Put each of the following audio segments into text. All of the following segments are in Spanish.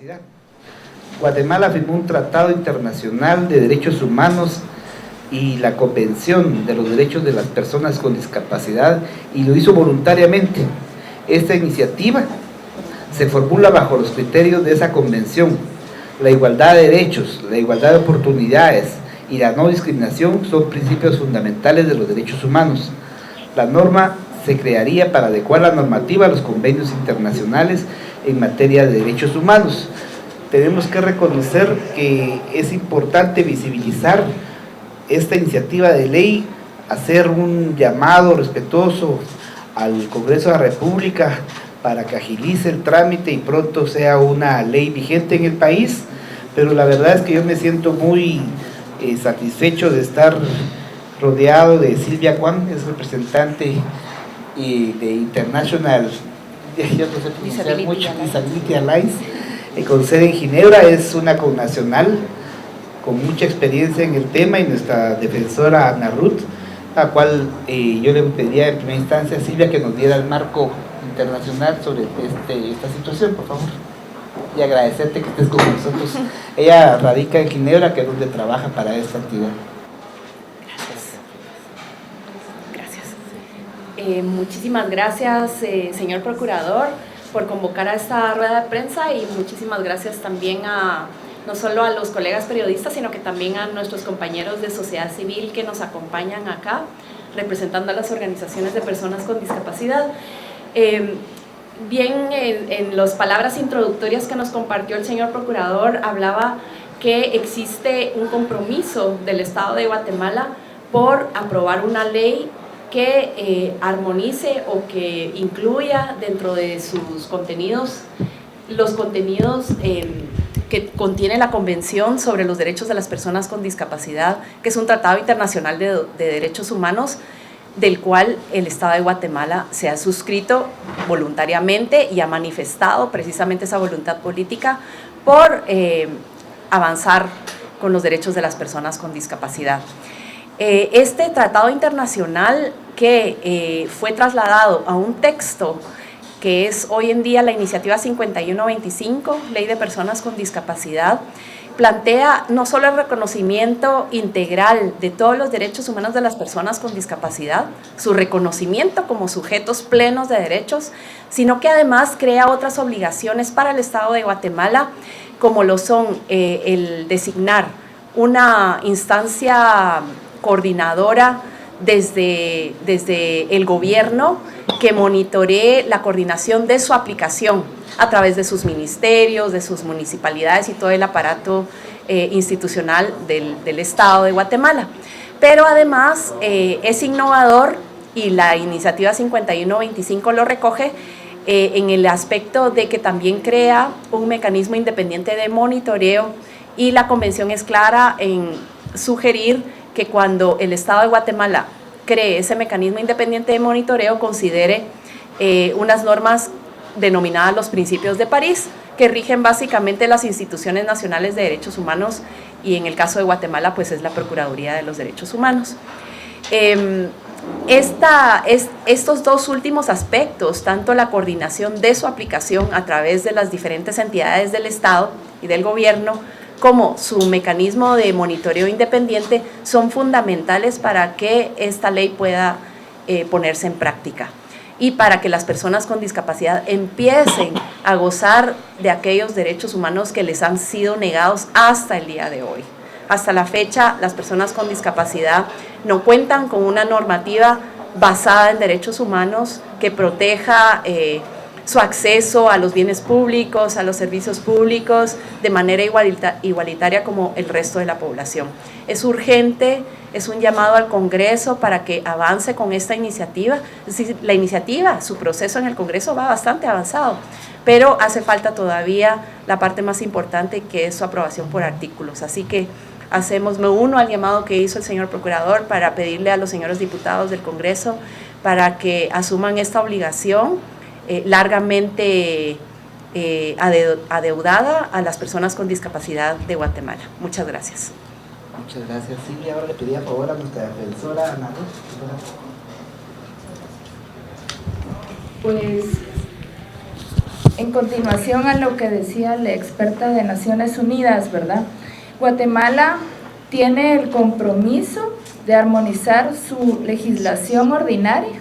discapacidad. Guatemala firmó un tratado internacional de derechos humanos y la Convención de los Derechos de las Personas con Discapacidad, y lo hizo voluntariamente. Esta iniciativa se formula bajo los criterios de esa convención. La igualdad de derechos, la igualdad de oportunidades y la no discriminación son principios fundamentales de los derechos humanos. La norma se crearía para adecuar la normativa a los convenios internacionales en materia de derechos humanos. Tenemos que reconocer que es importante visibilizar esta iniciativa de ley, hacer un llamado respetuoso al Congreso de la República para que agilice el trámite y pronto sea una ley vigente en el país. Pero la verdad es que yo me siento muy satisfecho de estar rodeado de Silvia Kwan, es representante de International Disability Alliance, con sede en Ginebra. Es una connacional con mucha experiencia en el tema, y nuestra defensora Ana Ruth, a cual yo le pediría en primera instancia a Silvia que nos diera el marco internacional sobre esta situación, por favor, y agradecerte que estés con nosotros. Ella radica en Ginebra, que es donde trabaja para esta actividad. Gracias. Muchísimas gracias, señor Procurador, por convocar a esta rueda de prensa, y muchísimas gracias también no solo a los colegas periodistas, sino que también a nuestros compañeros de sociedad civil que nos acompañan acá, representando a las organizaciones de personas con discapacidad. Bien, en las palabras introductorias que nos compartió el señor Procurador, hablaba que existe un compromiso del Estado de Guatemala por aprobar una ley que armonice o que incluya dentro de sus contenidos los contenidos que contiene la Convención sobre los Derechos de las Personas con Discapacidad, que es un tratado internacional de derechos humanos, del cual el Estado de Guatemala se ha suscrito voluntariamente y ha manifestado precisamente esa voluntad política por avanzar con los derechos de las personas con discapacidad. Este tratado internacional que fue trasladado a un texto que es hoy en día la iniciativa 5125, Ley de Personas con Discapacidad, plantea no solo el reconocimiento integral de todos los derechos humanos de las personas con discapacidad, su reconocimiento como sujetos plenos de derechos, sino que además crea otras obligaciones para el Estado de Guatemala, como lo son el designar una instancia coordinadora desde el gobierno que monitoree la coordinación de su aplicación a través de sus ministerios, de sus municipalidades y todo el aparato institucional del Estado de Guatemala. Pero además es innovador, y la iniciativa 5125 lo recoge, en el aspecto de que también crea un mecanismo independiente de monitoreo, y la convención es clara en sugerir que cuando el Estado de Guatemala cree ese mecanismo independiente de monitoreo, considere unas normas denominadas los Principios de París, que rigen básicamente las instituciones nacionales de derechos humanos, y en el caso de Guatemala pues es la Procuraduría de los Derechos Humanos. Estos dos últimos aspectos, tanto la coordinación de su aplicación a través de las diferentes entidades del Estado y del gobierno, como su mecanismo de monitoreo independiente, son fundamentales para que esta ley pueda ponerse en práctica y para que las personas con discapacidad empiecen a gozar de aquellos derechos humanos que les han sido negados hasta el día de hoy. Hasta la fecha, las personas con discapacidad no cuentan con una normativa basada en derechos humanos que proteja su acceso a los bienes públicos, a los servicios públicos, de manera igualitaria como el resto de la población. Es urgente, es un llamado al Congreso para que avance con esta iniciativa. Es decir, la iniciativa, su proceso en el Congreso va bastante avanzado, pero hace falta todavía la parte más importante, que es su aprobación por artículos. Así que me uno al llamado que hizo el señor Procurador para pedirle a los señores diputados del Congreso para que asuman esta obligación largamente adeudada a las personas con discapacidad de Guatemala. Muchas gracias. Muchas gracias, Silvia. Ahora le pedí a favor a nuestra defensora, Ana Ruth. Pues en continuación a lo que decía la experta de Naciones Unidas, ¿verdad? Guatemala tiene el compromiso de armonizar su legislación ordinaria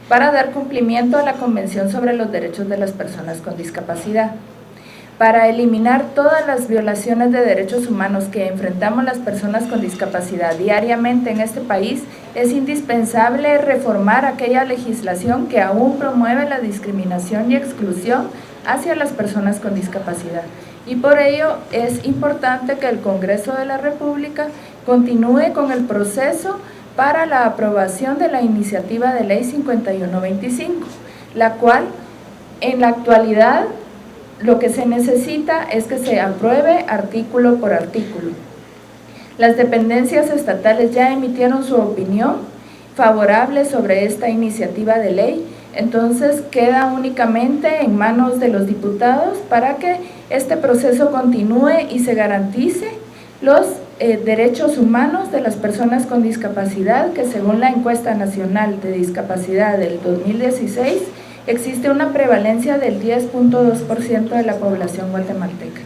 para dar cumplimiento a la Convención sobre los Derechos de las Personas con Discapacidad. Para eliminar todas las violaciones de derechos humanos que enfrentamos las personas con discapacidad diariamente en este país, es indispensable reformar aquella legislación que aún promueve la discriminación y exclusión hacia las personas con discapacidad. Y por ello es importante que el Congreso de la República continúe con el proceso para la aprobación de la iniciativa de ley 5125, la cual en la actualidad lo que se necesita es que se apruebe artículo por artículo. Las dependencias estatales ya emitieron su opinión favorable sobre esta iniciativa de ley, entonces queda únicamente en manos de los diputados para que este proceso continúe y se garantice los derechos humanos de las personas con discapacidad, que según la Encuesta Nacional de Discapacidad del 2016, existe una prevalencia del 10.2% de la población guatemalteca.